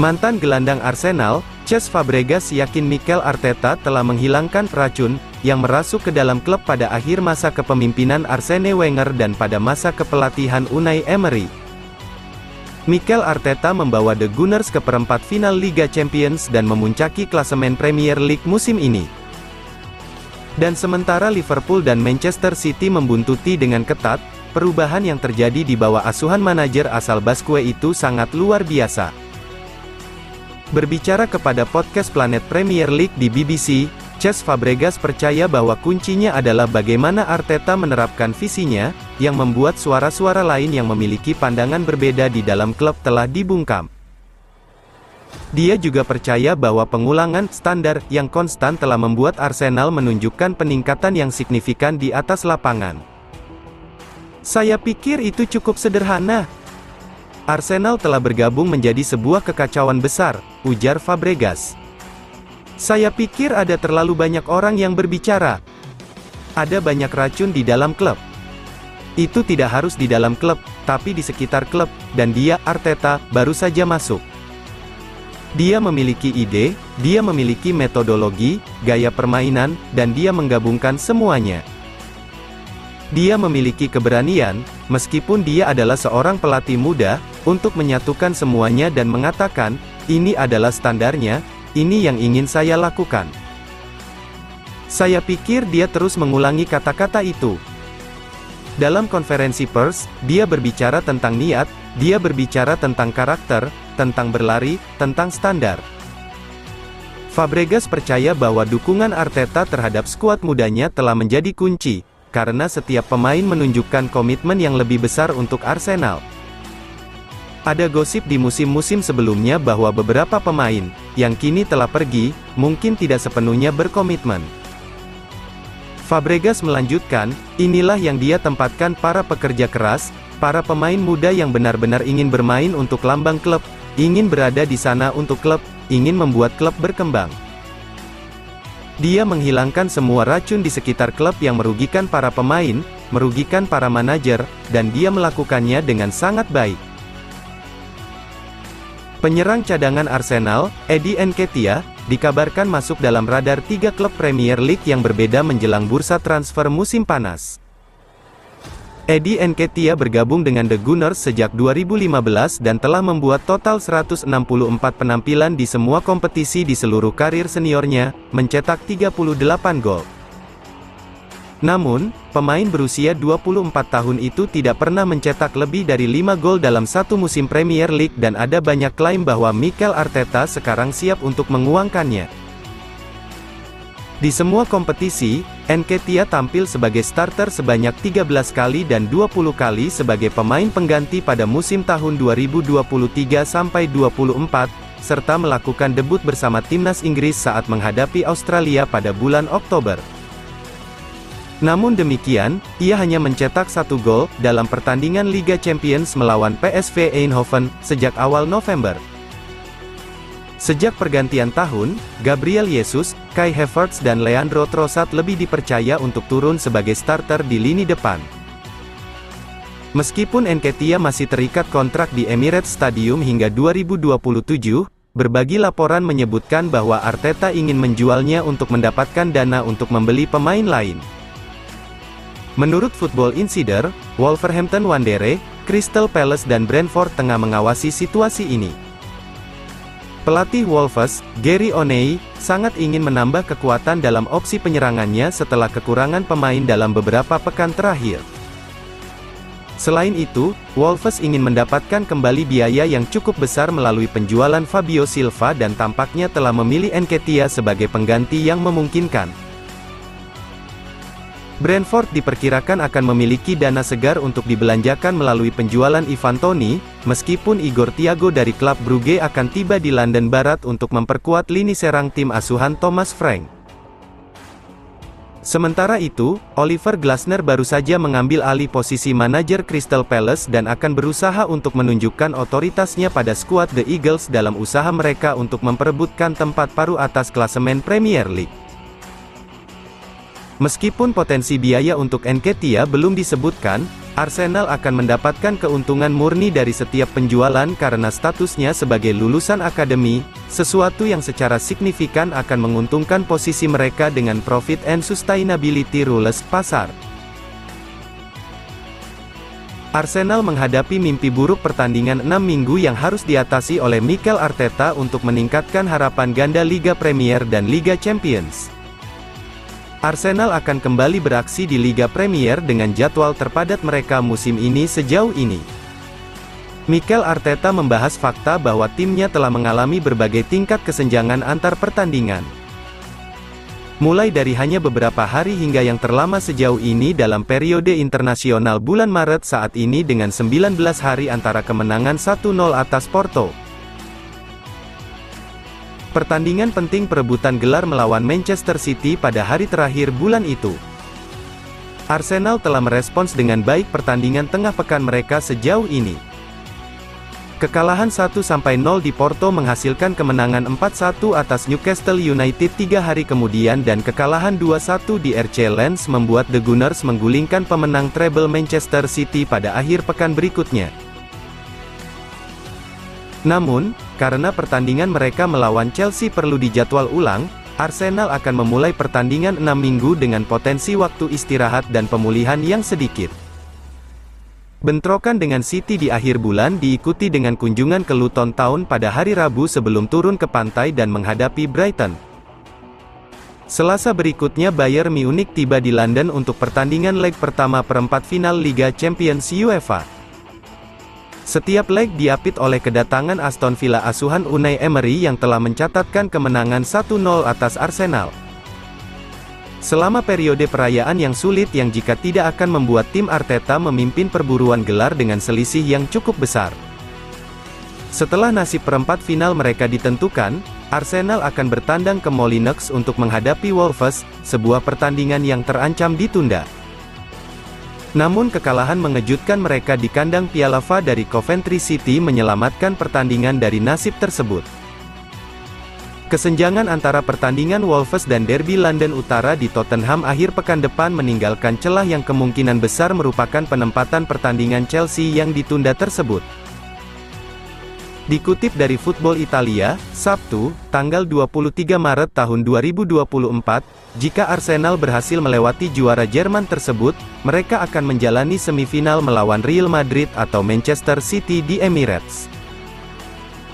Mantan gelandang Arsenal, Cesc Fabregas yakin Mikel Arteta telah menghilangkan racun yang merasuk ke dalam klub pada akhir masa kepemimpinan Arsene Wenger dan pada masa kepelatihan Unai Emery. Mikel Arteta membawa The Gunners ke perempat final Liga Champions dan memuncaki klasemen Premier League musim ini. Dan sementara Liverpool dan Manchester City membuntuti dengan ketat, perubahan yang terjadi di bawah asuhan manajer asal Basque itu sangat luar biasa. Berbicara kepada podcast Planet Premier League di BBC, Cesc Fabregas percaya bahwa kuncinya adalah bagaimana Arteta menerapkan visinya, yang membuat suara-suara lain yang memiliki pandangan berbeda di dalam klub telah dibungkam. Dia juga percaya bahwa pengulangan standar yang konstan telah membuat Arsenal menunjukkan peningkatan yang signifikan di atas lapangan. Saya pikir itu cukup sederhana. Arsenal telah bergabung menjadi sebuah kekacauan besar, ujar Fabregas. Saya pikir ada terlalu banyak orang yang berbicara. Ada banyak racun di dalam klub. Itu tidak harus di dalam klub, tapi di sekitar klub, dan dia, Arteta, baru saja masuk. Dia memiliki ide, dia memiliki metodologi, gaya permainan, dan dia menggabungkan semuanya. Dia memiliki keberanian, meskipun dia adalah seorang pelatih muda, untuk menyatukan semuanya dan mengatakan, ini adalah standarnya, ini yang ingin saya lakukan. Saya pikir dia terus mengulangi kata-kata itu. Dalam konferensi pers, dia berbicara tentang niat, dia berbicara tentang karakter, tentang berlari, tentang standar. Fabregas percaya bahwa dukungan Arteta terhadap skuad mudanya telah menjadi kunci, karena setiap pemain menunjukkan komitmen yang lebih besar untuk Arsenal. Ada gosip di musim-musim sebelumnya bahwa beberapa pemain, yang kini telah pergi, mungkin tidak sepenuhnya berkomitmen. Fabregas melanjutkan, inilah yang dia tempatkan para pekerja keras, para pemain muda yang benar-benar ingin bermain untuk lambang klub, ingin berada di sana untuk klub, ingin membuat klub berkembang. Dia menghilangkan semua racun di sekitar klub yang merugikan para pemain, merugikan para manajer, dan dia melakukannya dengan sangat baik. Penyerang cadangan Arsenal, Eddie Nketiah, dikabarkan masuk dalam radar 3 klub Premier League yang berbeda menjelang bursa transfer musim panas. Eddie Nketiah bergabung dengan The Gunners sejak 2015 dan telah membuat total 164 penampilan di semua kompetisi di seluruh karir seniornya, mencetak 38 gol. Namun, pemain berusia 24 tahun itu tidak pernah mencetak lebih dari 5 gol dalam satu musim Premier League dan ada banyak klaim bahwa Mikel Arteta sekarang siap untuk menguangkannya. Di semua kompetisi, Nketiah tampil sebagai starter sebanyak 13 kali dan 20 kali sebagai pemain pengganti pada musim tahun 2023-24, serta melakukan debut bersama timnas Inggris saat menghadapi Australia pada bulan Oktober. Namun demikian, ia hanya mencetak 1 gol dalam pertandingan Liga Champions melawan PSV Eindhoven sejak awal November. Sejak pergantian tahun, Gabriel Jesus, Kai Havertz dan Leandro Trossard lebih dipercaya untuk turun sebagai starter di lini depan. Meskipun Nketiah masih terikat kontrak di Emirates Stadium hingga 2027, berbagi laporan menyebutkan bahwa Arteta ingin menjualnya untuk mendapatkan dana untuk membeli pemain lain. Menurut Football Insider, Wolverhampton Wanderers, Crystal Palace dan Brentford tengah mengawasi situasi ini. Pelatih Wolves, Gary O'Neill, sangat ingin menambah kekuatan dalam opsi penyerangannya setelah kekurangan pemain dalam beberapa pekan terakhir. Selain itu, Wolves ingin mendapatkan kembali biaya yang cukup besar melalui penjualan Fabio Silva dan tampaknya telah memilih Nketiah sebagai pengganti yang memungkinkan. Brentford diperkirakan akan memiliki dana segar untuk dibelanjakan melalui penjualan Ivan Toney, meskipun Igor Thiago dari klub Brugge akan tiba di London Barat untuk memperkuat lini serang tim asuhan Thomas Frank. Sementara itu, Oliver Glasner baru saja mengambil alih posisi manajer Crystal Palace dan akan berusaha untuk menunjukkan otoritasnya pada skuad The Eagles dalam usaha mereka untuk memperebutkan tempat paruh atas klasemen Premier League. Meskipun potensi biaya untuk Nketiah belum disebutkan, Arsenal akan mendapatkan keuntungan murni dari setiap penjualan karena statusnya sebagai lulusan akademi, sesuatu yang secara signifikan akan menguntungkan posisi mereka dengan profit and sustainability rules pasar. Arsenal menghadapi mimpi buruk pertandingan 6 minggu yang harus diatasi oleh Mikel Arteta untuk meningkatkan harapan ganda Liga Premier dan Liga Champions. Arsenal akan kembali beraksi di Liga Premier dengan jadwal terpadat mereka musim ini sejauh ini. Mikel Arteta membahas fakta bahwa timnya telah mengalami berbagai tingkat kesenjangan antar pertandingan. Mulai dari hanya beberapa hari hingga yang terlama sejauh ini dalam periode internasional bulan Maret saat ini dengan 19 hari antara kemenangan 1-0 atas Porto. Pertandingan penting perebutan gelar melawan Manchester City pada hari terakhir bulan itu. Arsenal telah merespons dengan baik pertandingan tengah pekan mereka sejauh ini. Kekalahan 1-0 di Porto menghasilkan kemenangan 4-1 atas Newcastle United 3 hari kemudian dan kekalahan 2-1 di RC Lens membuat The Gunners menggulingkan pemenang treble Manchester City pada akhir pekan berikutnya. Namun, karena pertandingan mereka melawan Chelsea perlu dijadwal ulang, Arsenal akan memulai pertandingan 6 minggu dengan potensi waktu istirahat dan pemulihan yang sedikit. Bentrokan dengan City di akhir bulan diikuti dengan kunjungan ke Luton Town pada hari Rabu sebelum turun ke pantai dan menghadapi Brighton. Selasa berikutnya Bayern Munich tiba di London untuk pertandingan leg pertama perempat final Liga Champions UEFA. Setiap leg diapit oleh kedatangan Aston Villa asuhan Unai Emery yang telah mencatatkan kemenangan 1-0 atas Arsenal. Selama periode perayaan yang sulit yang jika tidak akan membuat tim Arteta memimpin perburuan gelar dengan selisih yang cukup besar. Setelah nasib perempat final mereka ditentukan, Arsenal akan bertandang ke Molineux untuk menghadapi Wolves, sebuah pertandingan yang terancam ditunda. Namun kekalahan mengejutkan mereka di kandang Piala FA dari Coventry City menyelamatkan pertandingan dari nasib tersebut. Kesenjangan antara pertandingan Wolves dan Derby London Utara di Tottenham akhir pekan depan meninggalkan celah yang kemungkinan besar merupakan penempatan pertandingan Chelsea yang ditunda tersebut. Dikutip dari Football Italia, Sabtu, tanggal 23 Maret tahun 2024, jika Arsenal berhasil melewati juara Jerman tersebut, mereka akan menjalani semifinal melawan Real Madrid atau Manchester City di Emirates.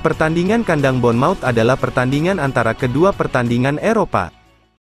Pertandingan kandang Bournemouth adalah pertandingan antara kedua pertandingan Eropa.